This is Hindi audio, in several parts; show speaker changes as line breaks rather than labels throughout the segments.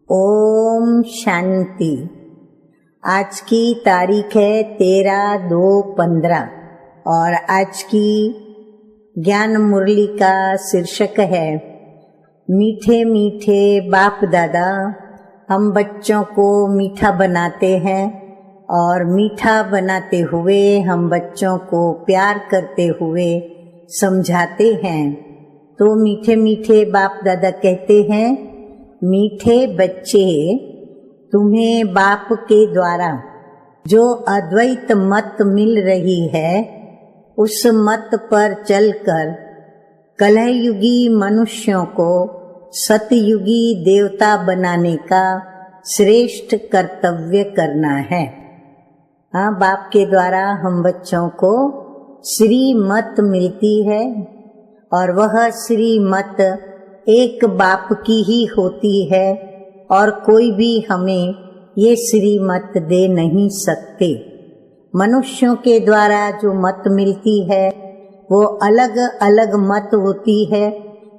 ओम शांति। आज की तारीख है 13/2/15 और आज की ज्ञान मुरली का शीर्षक है मीठे मीठे बाप दादा। हम बच्चों को मीठा बनाते हैं और मीठा बनाते हुए हम बच्चों को प्यार करते हुए समझाते हैं। तो मीठे मीठे बाप दादा कहते हैं, मीठे बच्चे, तुम्हें बाप के द्वारा जो अद्वैत मत मिल रही है उस मत पर चलकर कलयुगी मनुष्यों को सतयुगी देवता बनाने का श्रेष्ठ कर्तव्य करना है। हाँ, बाप के द्वारा हम बच्चों को श्रीमत मिलती है और वह श्रीमत एक बाप की ही होती है और कोई भी हमें ये श्रीमत दे नहीं सकते। मनुष्यों के द्वारा जो मत मिलती है वो अलग अलग मत होती है,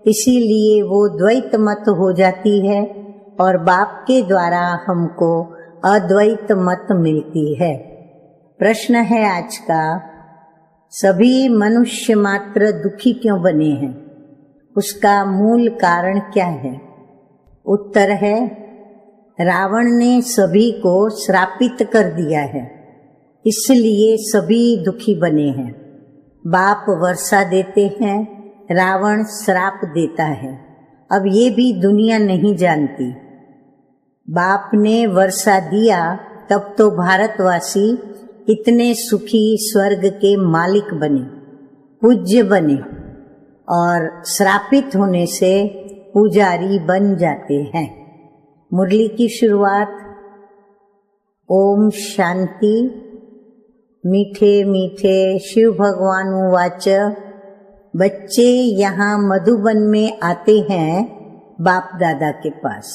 इसीलिए वो द्वैत मत हो जाती है और बाप के द्वारा हमको अद्वैत मत मिलती है। प्रश्न है आज का, सभी मनुष्य मात्र दुखी क्यों बने हैं? उसका मूल कारण क्या है? उत्तर है, रावण ने सभी को श्रापित कर दिया है, इसलिए सभी दुखी बने हैं। बाप वर्षा देते हैं, रावण श्राप देता है। अब ये भी दुनिया नहीं जानती। बाप ने वर्षा दिया तब तो भारतवासी इतने सुखी स्वर्ग के मालिक बने, पूज्य बने और श्रापित होने से पुजारी बन जाते हैं। मुरली की शुरुआत ओम शांति। मीठे मीठे शिव भगवान वाच। बच्चे यहाँ मधुबन में आते हैं बाप दादा के पास।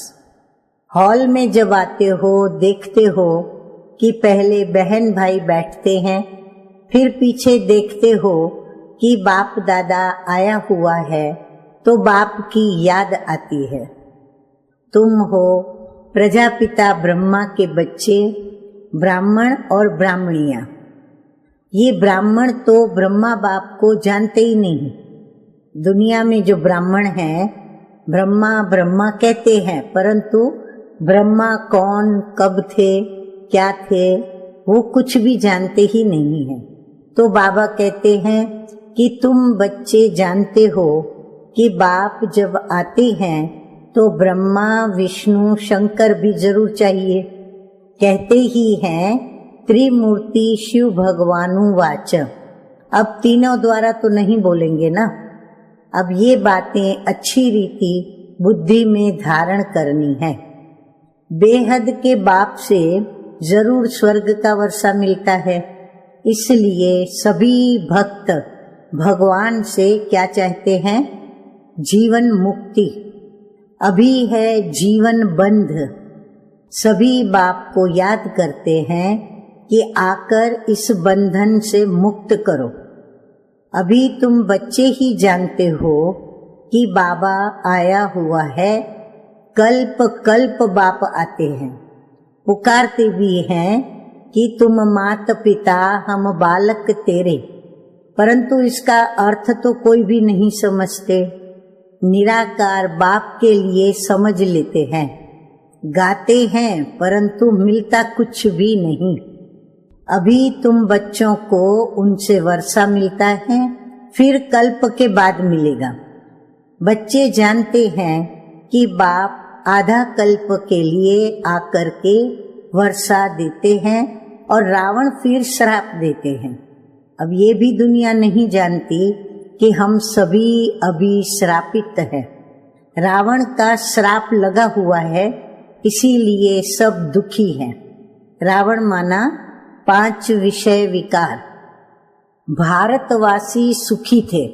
हॉल में जब आते हो देखते हो कि पहले बहन भाई बैठते हैं, फिर पीछे देखते हो कि बाप दादा आया हुआ है तो बाप की याद आती है। तुम हो प्रजापिता ब्रह्मा के बच्चे, ब्राह्मण और ब्राह्मणियां। ये ब्राह्मण तो ब्रह्मा बाप को जानते ही नहीं। दुनिया में जो ब्राह्मण हैं ब्रह्मा ब्रह्मा कहते हैं, परंतु ब्रह्मा कौन, कब थे, क्या थे, वो कुछ भी जानते ही नहीं है। तो बाबा कहते हैं कि तुम बच्चे जानते हो कि बाप जब आते हैं तो ब्रह्मा विष्णु शंकर भी जरूर चाहिए। कहते ही हैं त्रिमूर्ति शिव भगवानु वाच। अब तीनों द्वारा तो नहीं बोलेंगे ना। अब ये बातें अच्छी रीति बुद्धि में धारण करनी है। बेहद के बाप से जरूर स्वर्ग का वर्षा मिलता है, इसलिए सभी भक्त भगवान से क्या चाहते हैं? जीवन मुक्ति। अभी है जीवन बंध। सभी बाप को याद करते हैं कि आकर इस बंधन से मुक्त करो। अभी तुम बच्चे ही जानते हो कि बाबा आया हुआ है। कल्प कल्प बाप आते हैं, पुकारते भी हैं कि तुम माता पिता हम बालक तेरे, परंतु इसका अर्थ तो कोई भी नहीं समझते। निराकार बाप के लिए समझ लेते हैं, गाते हैं, परंतु मिलता कुछ भी नहीं। अभी तुम बच्चों को उनसे वर्षा मिलता है, फिर कल्प के बाद मिलेगा। बच्चे जानते हैं कि बाप आधा कल्प के लिए आकर के वर्षा देते हैं और रावण फिर श्राप देते हैं। अब ये भी दुनिया नहीं जानती कि हम सभी अभी श्रापित हैं। रावण का श्राप लगा हुआ है, इसीलिए सब दुखी हैं। रावण माना 5 विषय विकार। भारतवासी सुखी थे।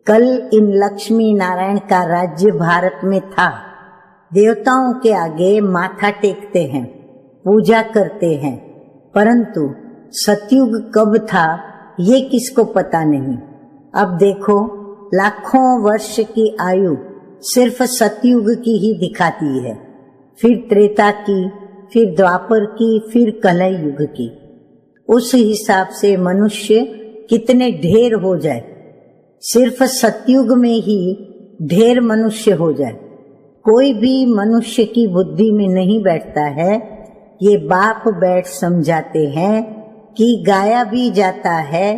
कल इन लक्ष्मी नारायण का राज्य भारत में था। देवताओं के आगे माथा टेकते हैं, पूजा करते हैं, परंतु सतयुग कब था ये किसको पता नहीं। अब देखो, लाखों वर्ष की आयु सिर्फ सतयुग की ही दिखाती है। फिर त्रेता की, फिर द्वापर की, फिर कलह युग की। उस हिसाब से मनुष्य कितने ढेर हो जाए, सिर्फ सतयुग में ही ढेर मनुष्य हो जाए। कोई भी मनुष्य की बुद्धि में नहीं बैठता है। ये बाप बैठ समझाते हैं कि गाया भी जाता है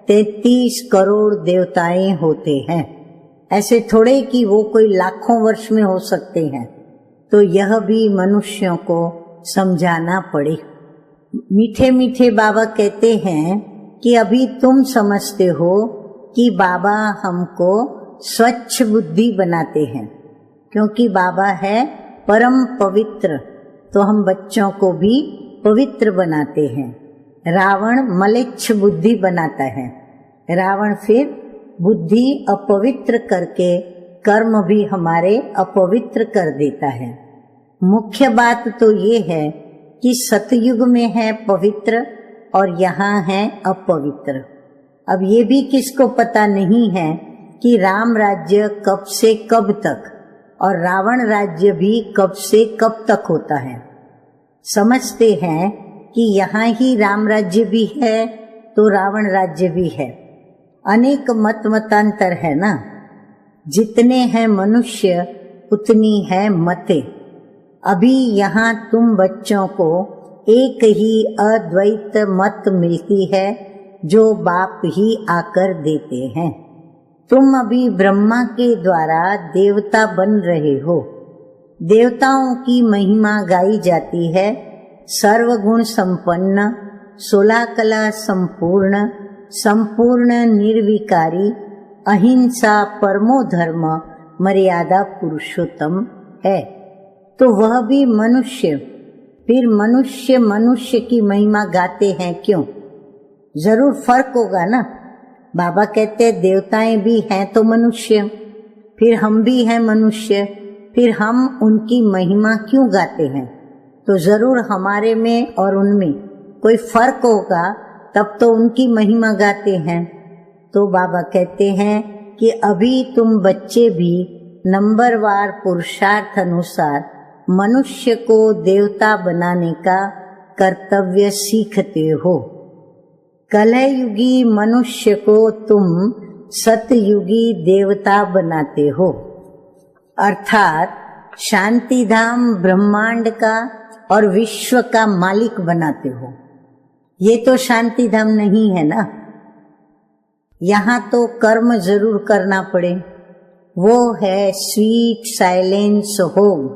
33 करोड़ देवताएं होते हैं। ऐसे थोड़े कि वो कोई लाखों वर्ष में हो सकते हैं। तो यह भी मनुष्यों को समझाना पड़े। मीठे मीठे बाबा कहते हैं कि अभी तुम समझते हो कि बाबा हमको स्वच्छ बुद्धि बनाते हैं, क्योंकि बाबा है परम पवित्र, तो हम बच्चों को भी पवित्र बनाते हैं। रावण मलेच्छ बुद्धि बनाता है। रावण फिर बुद्धि अपवित्र करके कर्म भी हमारे अपवित्र कर देता है। मुख्य बात तो ये है कि सतयुग में है पवित्र और यहाँ है अपवित्र। अब ये भी किसको पता नहीं है कि राम राज्य कब से कब तक और रावण राज्य भी कब से कब तक होता है। समझते हैं कि यहाँ ही राम राज्य भी है तो रावण राज्य भी है। अनेक मतांतर है ना। जितने हैं मनुष्य उतनी है मतें। अभी यहाँ तुम बच्चों को एक ही अद्वैत मत मिलती है जो बाप ही आकर देते हैं। तुम अभी ब्रह्मा के द्वारा देवता बन रहे हो। देवताओं की महिमा गाई जाती है। सर्वगुण संपन्न, 16 कला संपूर्ण, संपूर्ण निर्विकारी, अहिंसा परमो धर्म, मर्यादा पुरुषोत्तम है। तो वह भी मनुष्य। फिर मनुष्य की महिमा गाते हैं क्यों? जरूर फर्क होगा ना। बाबा कहते हैं देवताएं भी हैं तो मनुष्य, फिर हम भी हैं मनुष्य, फिर हम उनकी महिमा क्यों गाते हैं? तो जरूर हमारे में और उनमें कोई फर्क होगा, तब तो उनकी महिमा गाते हैं। तो बाबा कहते हैं कि अभी तुम बच्चे भी नंबरवार पुरुषार्थ अनुसार मनुष्य को देवता बनाने का कर्तव्य सीखते हो। कलयुगी मनुष्य को तुम सतयुगी देवता बनाते हो, अर्थात शांतिधाम ब्रह्मांड का और विश्व का मालिक बनाते हो। ये तो शांतिधाम नहीं है ना। यहाँ तो कर्म जरूर करना पड़े। वो है स्वीट साइलेंस होम।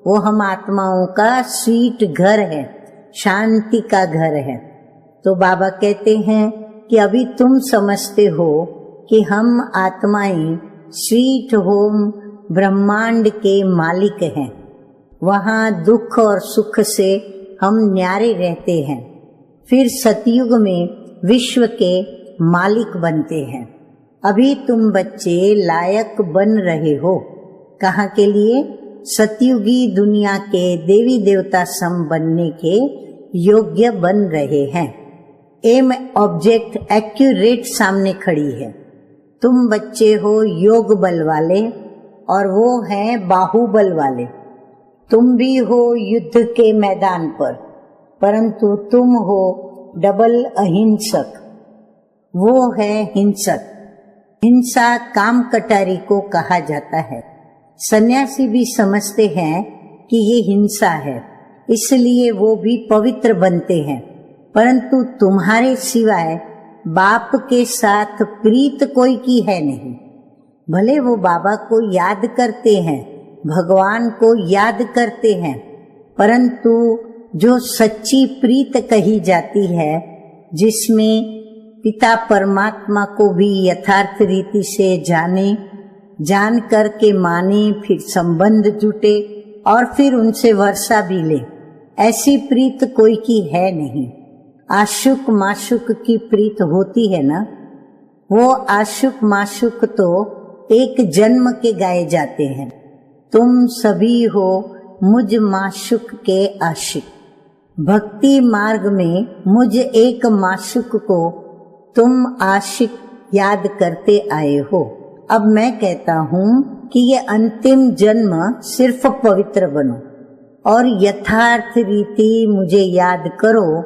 वो हम आत्माओं का स्वीट घर है, शांति का घर है। तो बाबा कहते हैं कि अभी तुम समझते हो कि हम आत्माएं स्वीट होम ब्रह्मांड के मालिक हैं। वहाँ दुख और सुख से हम न्यारे रहते हैं। फिर सतयुग में विश्व के मालिक बनते हैं। अभी तुम बच्चे लायक बन रहे हो। कहाँ के लिए? सतयुगी दुनिया के देवी देवता सम बनने के योग्य बन रहे हैं। एम ऑब्जेक्ट एक्यूरेट सामने खड़ी है। तुम बच्चे हो योग बल वाले और वो हैं बाहुबल वाले। तुम भी हो युद्ध के मैदान पर, परंतु तुम हो डबल अहिंसक। वो है हिंसक। हिंसा काम कटारी को कहा जाता है। सन्यासी भी समझते हैं कि ये हिंसा है, इसलिए वो भी पवित्र बनते हैं। परंतु तुम्हारे सिवाय बाप के साथ प्रीत कोई की है नहीं। भले वो बाबा को याद करते हैं, भगवान को याद करते हैं, परंतु जो सच्ची प्रीत कही जाती है, जिसमें पिता परमात्मा को भी यथार्थ रीति से जान कर के माने, फिर संबंध जुटे और फिर उनसे वर्षा भी ले, ऐसी प्रीत कोई की है नहीं। आशुक माशुक की प्रीत होती है ना। वो आशुक माशुक तो एक जन्म के गाए जाते हैं। तुम सभी हो मुझ माशुक के आशिक। भक्ति मार्ग में मुझ एक माशुक को तुम आशिक याद करते आए हो। अब मैं कहता हूँ कि ये अंतिम जन्म सिर्फ पवित्र बनो। और यथार्थ रीति मुझे याद करो,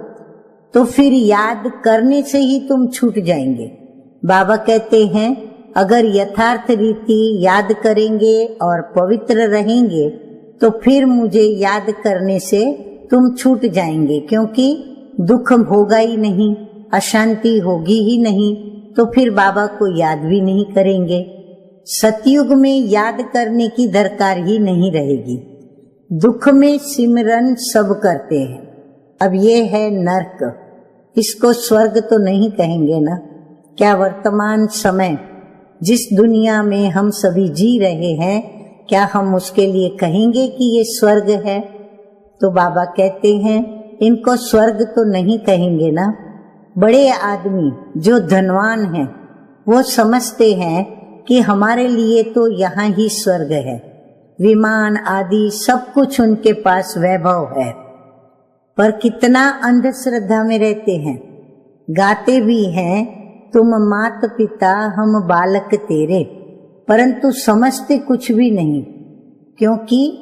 तो फिर याद करने से ही तुम छूट जाएंगे। बाबा कहते हैं अगर यथार्थ रीति याद करेंगे और पवित्र रहेंगे तो फिर मुझे याद करने से तुम छूट जाएंगे, क्योंकि दुख होगा ही नहीं, अशांति होगी ही नहीं, तो फिर बाबा को याद भी नहीं करेंगे। सतयुग में याद करने की दरकार ही नहीं रहेगी। दुख में सिमरन सब करते हैं। अब ये है नर्क, इसको स्वर्ग तो नहीं कहेंगे ना। क्या वर्तमान समय जिस दुनिया में हम सभी जी रहे हैं, क्या हम उसके लिए कहेंगे कि ये स्वर्ग है? तो बाबा कहते हैं इनको स्वर्ग तो नहीं कहेंगे ना। बड़े आदमी जो धनवान हैं वो समझते हैं कि हमारे लिए तो यहाँ ही स्वर्ग है, विमान आदि सब कुछ उनके पास वैभव है, पर कितना अंधश्रद्धा में रहते हैं। गाते भी हैं तुम मात पिता हम बालक तेरे, परंतु समझते कुछ भी नहीं, क्योंकि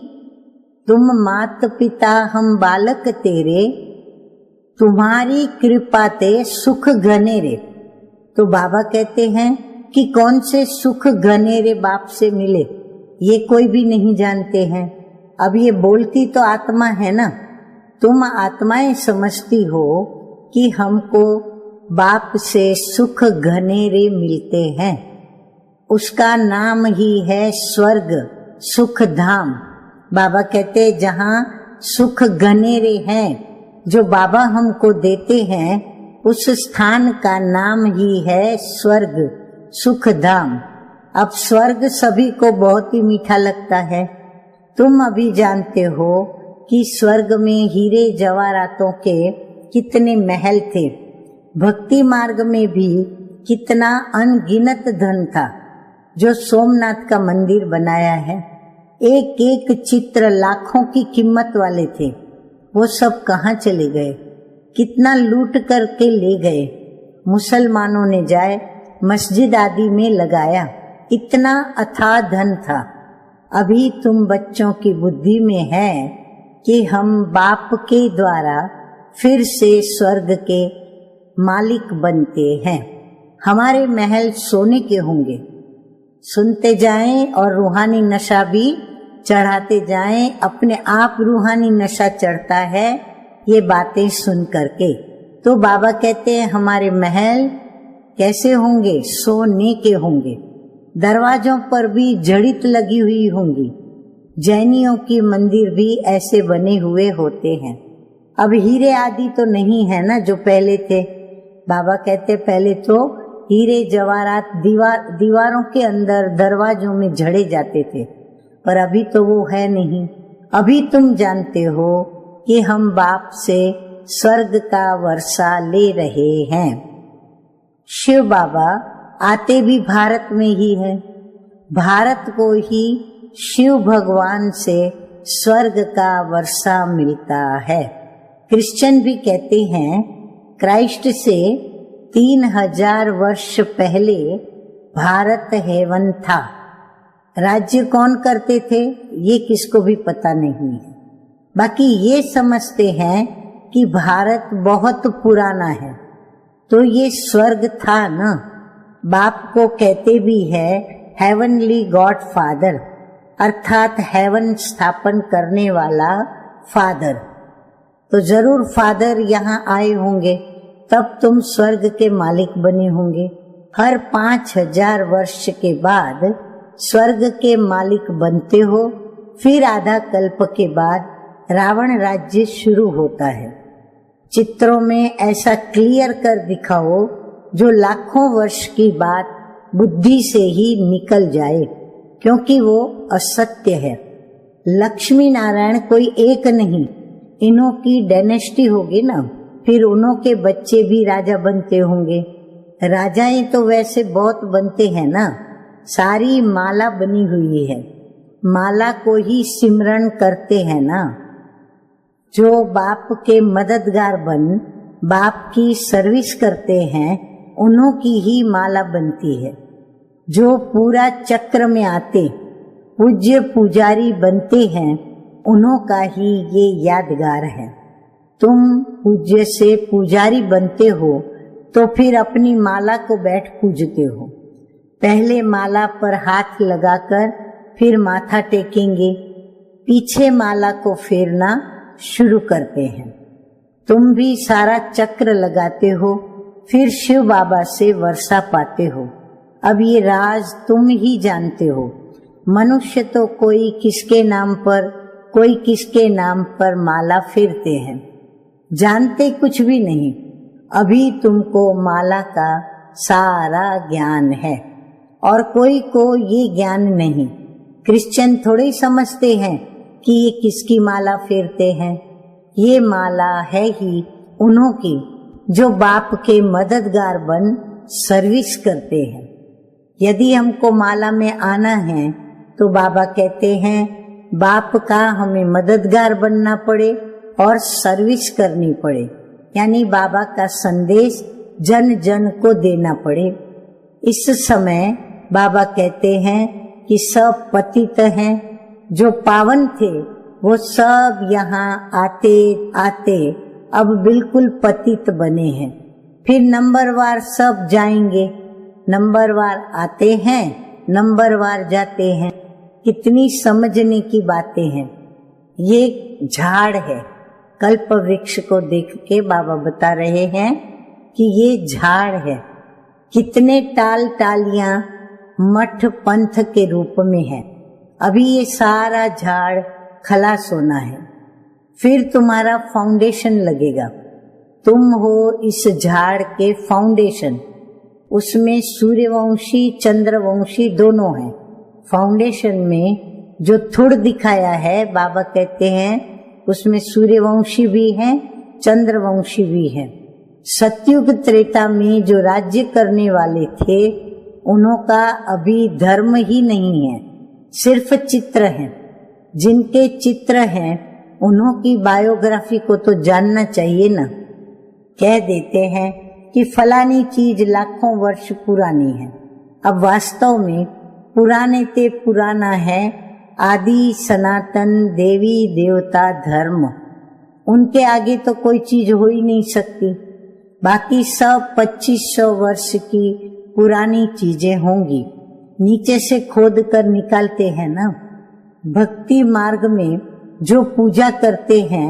तुम मात पिता हम बालक तेरे, तुम्हारी कृपा ते सुख घनेरे। तो बाबा कहते हैं कि कौन से सुख घनेरे बाप से मिले ये कोई भी नहीं जानते हैं। अब ये बोलती तो आत्मा है ना, तुम आत्माएं समझती हो कि हमको बाप से सुख घनेरे मिलते हैं। उसका नाम ही है स्वर्ग, सुख धाम। बाबा कहते जहाँ सुख घनेरे हैं जो बाबा हमको देते हैं, उस स्थान का नाम ही है स्वर्ग, सुख धाम। अब स्वर्ग सभी को बहुत ही मीठा लगता है। तुम अभी जानते हो कि स्वर्ग में हीरे जवाहरातों के कितने महल थे। भक्ति मार्ग में भी कितना अनगिनत धन था। जो सोमनाथ का मंदिर बनाया है, एक एक चित्र लाखों की कीमत वाले थे, वो सब कहाँ चले गए? कितना लूट करके ले गए। मुसलमानों ने जाए मस्जिद आदि में लगाया, इतना अथाह धन था। अभी तुम बच्चों की बुद्धि में है कि हम बाप के द्वारा फिर से स्वर्ग के मालिक बनते हैं। हमारे महल सोने के होंगे। सुनते जाएं और रूहानी नशा भी चढ़ाते जाएं। अपने आप रूहानी नशा चढ़ता है ये बातें सुन करके। तो बाबा कहते हैं हमारे महल कैसे होंगे? सोने के होंगे। दरवाजों पर भी जड़ित लगी हुई होंगी। जैनियों की मंदिर भी ऐसे बने हुए होते हैं। अब हीरे आदि तो नहीं है ना जो पहले थे। बाबा कहते पहले तो हीरे जवाहरात दीवारों के अंदर दरवाजों में जड़े जाते थे, पर अभी तो वो है नहीं। अभी तुम जानते हो कि हम बाप से स्वर्ग का वर्षा ले रहे हैं। शिव बाबा आते भी भारत में ही है। भारत को ही शिव भगवान से स्वर्ग का वर्षा मिलता है। क्रिश्चियन भी कहते हैं क्राइस्ट से 3000 वर्ष पहले भारत हेवन था। राज्य कौन करते थे ये किसको भी पता नहीं है। बाकी ये समझते हैं कि भारत बहुत पुराना है, तो ये स्वर्ग था ना। बाप को कहते भी है हेवनली गॉड फादर, अर्थात हेवन स्थापन करने वाला फादर। तो जरूर फादर यहाँ आए होंगे, तब तुम स्वर्ग के मालिक बने होंगे। हर 5000 वर्ष के बाद स्वर्ग के मालिक बनते हो। फिर आधा कल्प के बाद रावण राज्य शुरू होता है। चित्रों में ऐसा क्लियर कर दिखाओ जो लाखों वर्ष की बात बुद्धि से ही निकल जाए, क्योंकि वो असत्य है। लक्ष्मी नारायण कोई एक नहीं, इन्हों की डायनेस्टी होगी ना, फिर उन्हों के बच्चे भी राजा बनते होंगे। राजाएं तो वैसे बहुत बनते हैं ना, सारी माला बनी हुई है, माला को ही सिमरन करते हैं ना। जो बाप के मददगार बन बाप की सर्विस करते हैं, उन्हों की ही माला बनती है। जो पूरा चक्र में आते पूज्य पुजारी बनते हैं, उन्हों का ही ये यादगार है। तुम पूज्य से पुजारी बनते हो तो फिर अपनी माला को बैठ पूजते हो। पहले माला पर हाथ लगाकर फिर माथा टेकेंगे, पीछे माला को फेरना शुरू करते हैं। तुम भी सारा चक्र लगाते हो, फिर शिव बाबा से वर्षा पाते हो। अब ये राज तुम ही जानते हो। मनुष्य तो कोई किसके नाम पर, कोई किसके नाम पर माला फेरते हैं, जानते कुछ भी नहीं। अभी तुमको माला का सारा ज्ञान है और कोई को ये ज्ञान नहीं। क्रिश्चियन थोड़े ही समझते हैं कि ये किसकी माला फेरते हैं। ये माला है ही उन्हों की जो बाप के मददगार बन सर्विस करते हैं। यदि हमको माला में आना है तो बाबा कहते हैं बाप का हमें मददगार बनना पड़े और सर्विस करनी पड़े, यानी बाबा का संदेश जन जन को देना पड़े। इस समय बाबा कहते हैं कि सब पतित हैं, जो पावन थे वो सब यहाँ आते आते अब बिल्कुल पतित बने हैं। फिर नंबरवार सब जाएंगे, नंबरवार आते हैं, नंबरवार जाते हैं। कितनी समझने की बातें हैं। ये झाड़ है, कल्प वृक्ष को देख के बाबा बता रहे हैं कि ये झाड़ है। कितने टाल टालियां मठ पंथ के रूप में है। अभी ये सारा झाड़ खलास होना है, फिर तुम्हारा फाउंडेशन लगेगा। तुम हो इस झाड़ के फाउंडेशन। उसमें सूर्यवंशी चंद्रवंशी दोनों हैं। फाउंडेशन में जो थुड़ दिखाया है बाबा कहते हैं उसमें सूर्यवंशी भी है, चंद्रवंशी भी है। सतयुग त्रेता में जो राज्य करने वाले थे उन्हों का अभी धर्म ही नहीं है, सिर्फ चित्र हैं। जिनके चित्र हैं उन्हों की बायोग्राफी को तो जानना चाहिए ना। कह देते हैं कि फलानी चीज लाखों वर्ष पुरानी है। अब वास्तव में पुराने ते पुराना है आदि सनातन देवी देवता धर्म। उनके आगे तो कोई चीज हो ही नहीं सकती। बाकी सब 2500 वर्ष की पुरानी चीजें होंगी। नीचे से खोद कर निकालते हैं ना। भक्ति मार्ग में जो पूजा करते हैं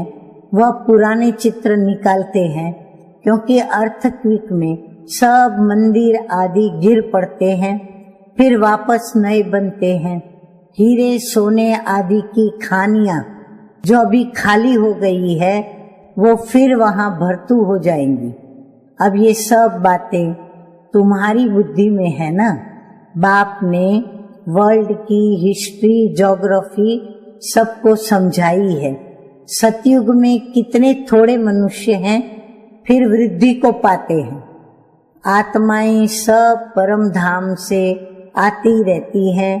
वह पुराने चित्र निकालते हैं, क्योंकि अर्थक्वेक में सब मंदिर आदि गिर पड़ते हैं, फिर वापस नए बनते हैं। हीरे सोने आदि की खानियां जो अभी खाली हो गई है वो फिर वहां भरतू हो जाएंगी। अब ये सब बातें तुम्हारी बुद्धि में है ना। बाप ने वर्ल्ड की हिस्ट्री ज्योग्राफी सबको समझाई है। सतयुग में कितने थोड़े मनुष्य हैं, फिर वृद्धि को पाते हैं। आत्माएं सब परम धाम से आती रहती हैं।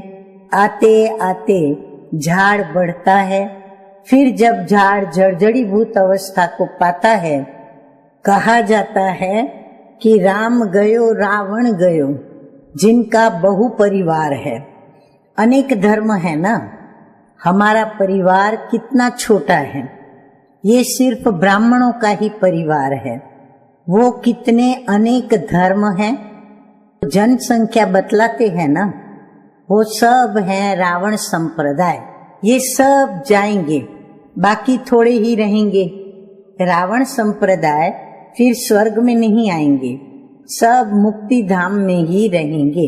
आते आते झाड़ बढ़ता है, फिर जब झाड़ जर्जरीभूत अवस्था को पाता है, कहा जाता है कि राम गयो रावण गयो, जिनका बहु परिवार है। अनेक धर्म है ना। हमारा परिवार कितना छोटा है, ये सिर्फ ब्राह्मणों का ही परिवार है। वो कितने अनेक धर्म हैं, जनसंख्या बतलाते हैं ना। वो सब हैं रावण संप्रदाय। ये सब जाएंगे, बाकी थोड़े ही रहेंगे। रावण संप्रदाय फिर स्वर्ग में नहीं आएंगे, सब मुक्ति धाम में ही रहेंगे।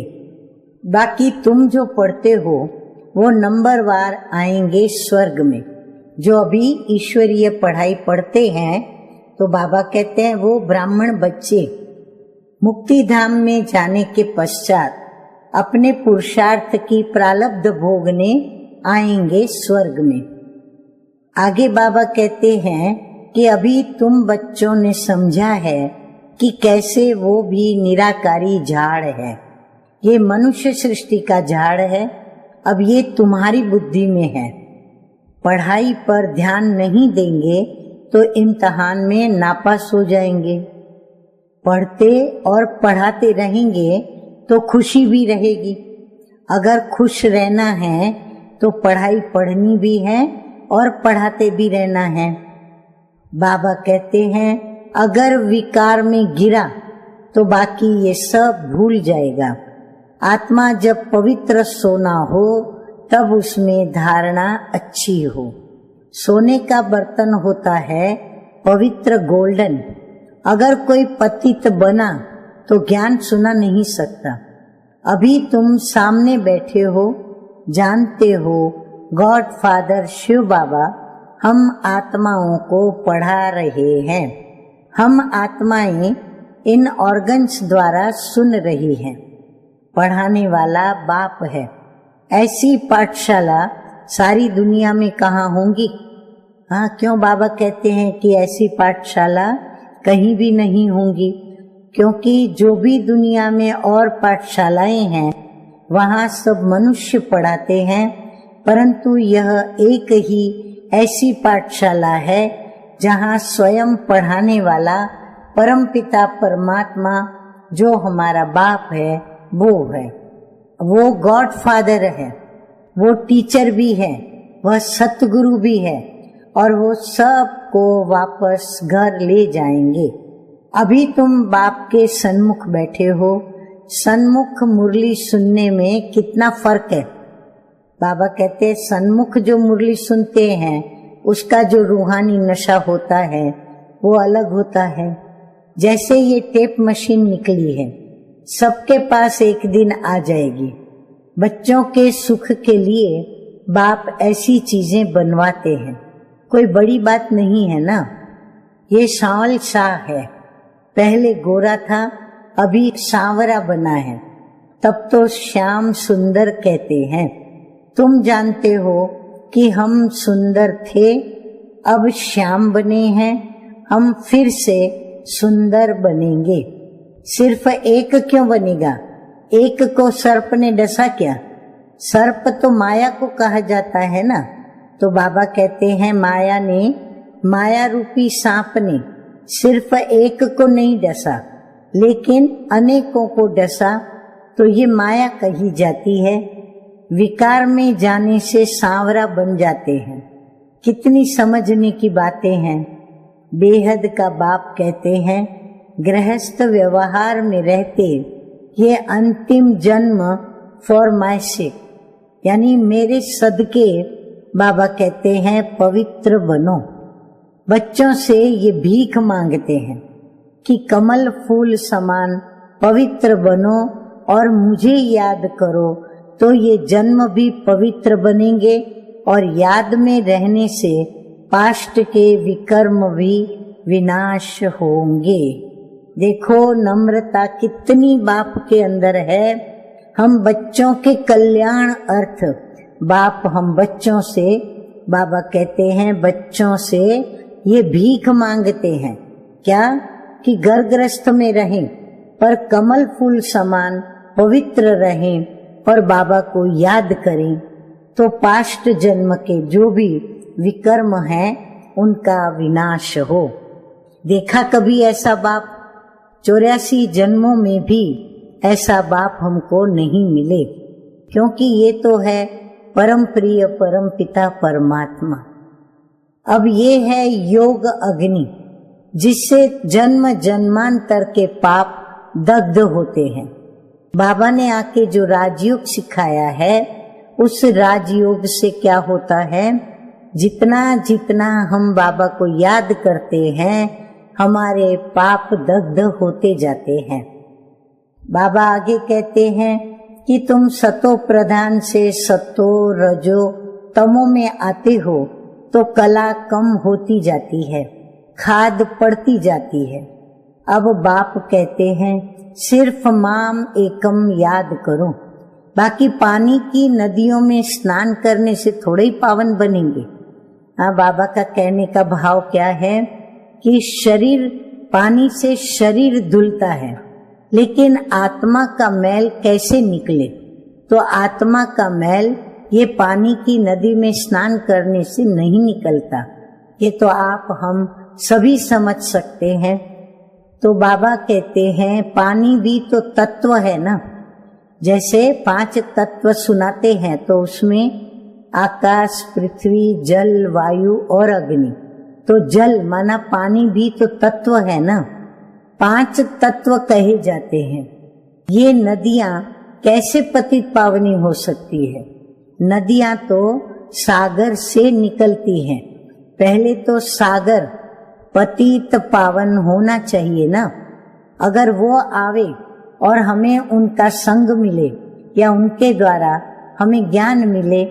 बाकी तुम जो पढ़ते हो वो नंबरवार आएंगे स्वर्ग में। जो अभी ईश्वरीय पढ़ाई पढ़ते हैं तो बाबा कहते हैं वो ब्राह्मण बच्चे मुक्ति धाम में जाने के पश्चात अपने पुरुषार्थ की प्रारब्ध भोगने आएंगे स्वर्ग में। आगे बाबा कहते हैं कि अभी तुम बच्चों ने समझा है कि कैसे वो भी निराकारी झाड़ है। ये मनुष्य सृष्टि का झाड़ है। अब ये तुम्हारी बुद्धि में है। पढ़ाई पर ध्यान नहीं देंगे तो इम्तिहान में नापास हो जाएंगे। पढ़ते और पढ़ाते रहेंगे तो खुशी भी रहेगी। अगर खुश रहना है तो पढ़ाई पढ़नी भी है और पढ़ाते भी रहना है। बाबा कहते हैं अगर विकार में गिरा तो बाकी ये सब भूल जाएगा। आत्मा जब पवित्र सोना हो तब उसमें धारणा अच्छी हो। सोने का बर्तन होता है पवित्र गोल्डन। अगर कोई पतित बना तो ज्ञान सुना नहीं सकता। अभी तुम सामने बैठे हो, जानते हो गॉड फादर शिव बाबा हम आत्माओं को पढ़ा रहे हैं। हम आत्माएं इन ऑर्गन्स द्वारा सुन रही हैं। पढ़ाने वाला बाप है। ऐसी पाठशाला सारी दुनिया में कहाँ होंगी? हाँ, क्यों बाबा कहते हैं कि ऐसी पाठशाला कहीं भी नहीं होंगी? क्योंकि जो भी दुनिया में और पाठशालाएं हैं वहाँ सब मनुष्य पढ़ाते हैं, परंतु यह एक ही ऐसी पाठशाला है जहाँ स्वयं पढ़ाने वाला परमपिता परमात्मा जो हमारा बाप है वो है। वो गॉड फादर है, वो टीचर भी है, वह सतगुरु भी है और वो सबको वापस घर ले जाएंगे। अभी तुम बाप के सन्मुख बैठे हो। सन्मुख मुरली सुनने में कितना फर्क है। बाबा कहते हैं सन्मुख जो मुरली सुनते हैं उसका जो रूहानी नशा होता है वो अलग होता है। जैसे ये टेप मशीन निकली है, सबके पास एक दिन आ जाएगी। बच्चों के सुख के लिए बाप ऐसी चीजें बनवाते हैं, कोई बड़ी बात नहीं है ना। ये सांवल शाह है, पहले गोरा था अभी सांवरा बना है, तब तो श्याम सुंदर कहते हैं। तुम जानते हो कि हम सुंदर थे, अब श्याम बने हैं, हम फिर से सुंदर बनेंगे। सिर्फ एक क्यों बनेगा? एक को सर्प ने डसा क्या? सर्प तो माया को कहा जाता है ना। तो बाबा कहते हैं माया ने, माया रूपी सांप ने सिर्फ एक को नहीं डसा लेकिन अनेकों को डसा, तो ये माया कही जाती है। विकार में जाने से सांवरा बन जाते हैं। कितनी समझने की बातें हैं। बेहद का बाप कहते हैं गृहस्थ व्यवहार में रहते ये अंतिम जन्म फॉर माय सेक, यानी मेरे सदके बाबा कहते हैं पवित्र बनो। बच्चों से ये भीख मांगते हैं कि कमल फूल समान पवित्र बनो और मुझे याद करो, तो ये जन्म भी पवित्र बनेंगे और याद में रहने से पास्ट के विकर्म भी विनाश होंगे। देखो नम्रता कितनी बाप के अंदर है। हम बच्चों के कल्याण अर्थ बाप हम बच्चों से, बाबा कहते हैं बच्चों से ये भीख मांगते हैं क्या? कि गर्भग्रस्त में रहें पर कमल फूल समान पवित्र रहें और बाबा को याद करें, तो पास्ट जन्म के जो भी विकर्म हैं उनका विनाश हो। देखा कभी ऐसा बाप? 84 जन्मों में भी ऐसा बाप हमको नहीं मिले, क्योंकि ये तो है परम प्रिय परम पिता परमात्मा। अब ये है योग अग्नि, जिससे जन्म जन्मांतर के पाप दग्ध होते हैं। बाबा ने आके जो राजयोग सिखाया है, उस राजयोग से क्या होता है, जितना जितना हम बाबा को याद करते हैं हमारे पाप दग्ध होते जाते हैं। बाबा आगे कहते हैं कि तुम सतो प्रधान से सतो रजो तमो में आते हो तो कला कम होती जाती है, खाद पड़ती जाती है। अब बाप कहते हैं सिर्फ माम एकम याद करो, बाकी पानी की नदियों में स्नान करने से थोड़े ही पावन बनेंगे। हाँ, बाबा का कहने का भाव क्या है कि शरीर, पानी से शरीर धुलता है, लेकिन आत्मा का मैल कैसे निकले? तो आत्मा का मैल ये पानी की नदी में स्नान करने से नहीं निकलता। ये तो आप हम सभी समझ सकते हैं। तो बाबा कहते हैं पानी भी तो तत्व है ना। जैसे 5 तत्व सुनाते हैं तो उसमें आकाश, पृथ्वी, जल, वायु और अग्नि। तो जल माना पानी भी तो तत्व है ना, 5 तत्व कहे जाते हैं। ये नदियां कैसे पतित पावनी हो सकती है? नदियां तो सागर से निकलती हैं। पहले तो सागर पतित पावन होना चाहिए ना। अगर वो आवे और हमें उनका संग मिले या उनके द्वारा हमें ज्ञान मिले,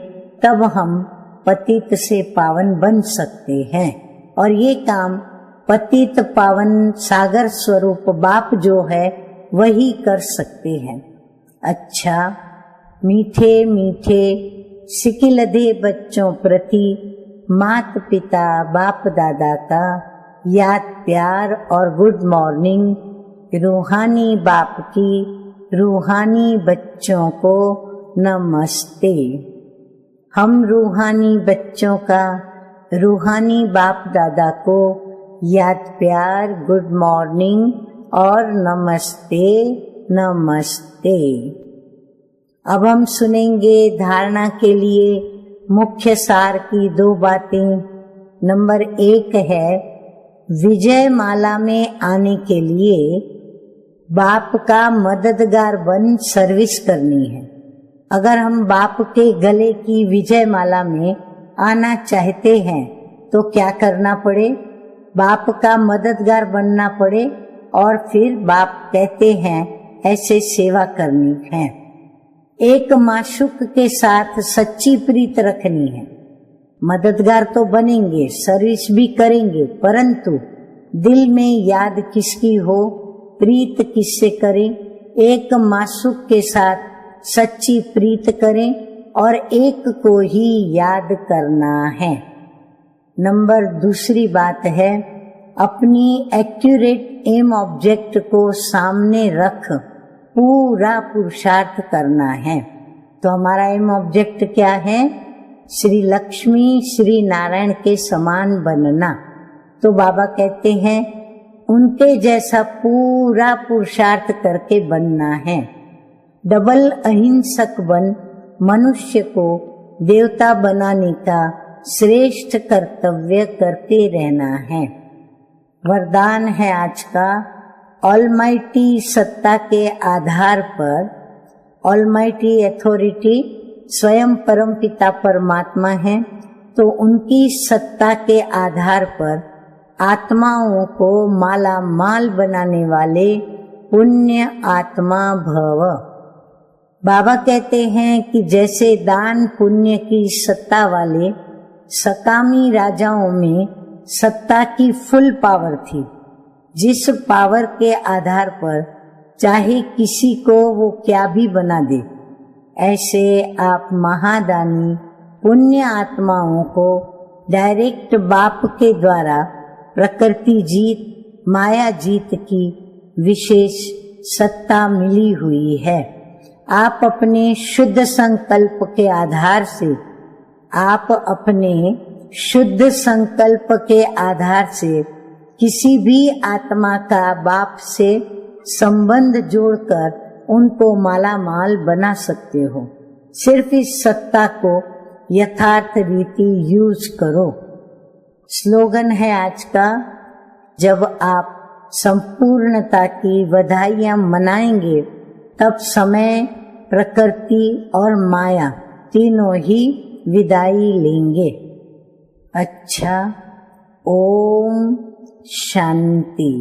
तब हम पतित से पावन बन सकते हैं। और ये काम पतित पावन सागर स्वरूप बाप जो है वही कर सकते हैं। अच्छा, मीठे मीठे सिकिलधे बच्चों प्रति मात पिता बाप दादा का याद प्यार और गुड मॉर्निंग। रूहानी बाप की रूहानी बच्चों को नमस्ते। हम रूहानी बच्चों का रूहानी बाप दादा को याद प्यार, गुड मॉर्निंग और नमस्ते नमस्ते। अब हम सुनेंगे धारणा के लिए मुख्य सार की 2 बातें। नंबर 1 है, विजय माला में आने के लिए बाप का मददगार बन सर्विस करनी है। अगर हम बाप के गले की विजय माला में आना चाहते हैं तो क्या करना पड़े? बाप का मददगार बनना पड़े और फिर बाप कहते हैं ऐसे सेवा करनी है। एक माशूक के साथ सच्ची प्रीत रखनी है। मददगार तो बनेंगे, सर्विस भी करेंगे, परंतु दिल में याद किसकी हो, प्रीत किससे करें? एक माशूक के साथ सच्ची प्रीत करें और एक को ही याद करना है। नंबर 2 बात है, अपनी एक्यूरेट एम ऑब्जेक्ट को सामने रख पूरा पुरुषार्थ करना है। तो हमारा एम ऑब्जेक्ट क्या है? श्री लक्ष्मी श्री नारायण के समान बनना। तो बाबा कहते हैं उनके जैसा पूरा पुरुषार्थ करके बनना है। डबल अहिंसक बन मनुष्य को देवता बनाने का श्रेष्ठ कर्तव्य करते रहना है। वरदान है आज का, ऑलमाइटी सत्ता के आधार पर, ऑलमाइटी अथॉरिटी स्वयं परमपिता परमात्मा है, तो उनकी सत्ता के आधार पर आत्माओं को माला माल बनाने वाले पुण्य आत्मा भव। बाबा कहते हैं कि जैसे दान पुण्य की सत्ता वाले सकामी राजाओं में सत्ता की फुल पावर थी, जिस पावर के आधार पर चाहे किसी को वो क्या भी बना दे, ऐसे आप महादानी पुण्य आत्माओं को डायरेक्ट बाप के द्वारा प्रकृति जीत माया जीत की विशेष सत्ता मिली हुई है। आप अपने शुद्ध संकल्प के आधार से, आप अपने शुद्ध संकल्प के आधार से किसी भी आत्मा का बाप से संबंध जोड़कर उनको माला माल बना सकते हो। सिर्फ इस सत्ता को यथार्थ रीति यूज करो। स्लोगन है आज का, जब आप संपूर्णता की बधाइयां मनाएंगे तब समय, प्रकृति और माया तीनों ही विदाई लेंगे। अच्छा, ओम शांति।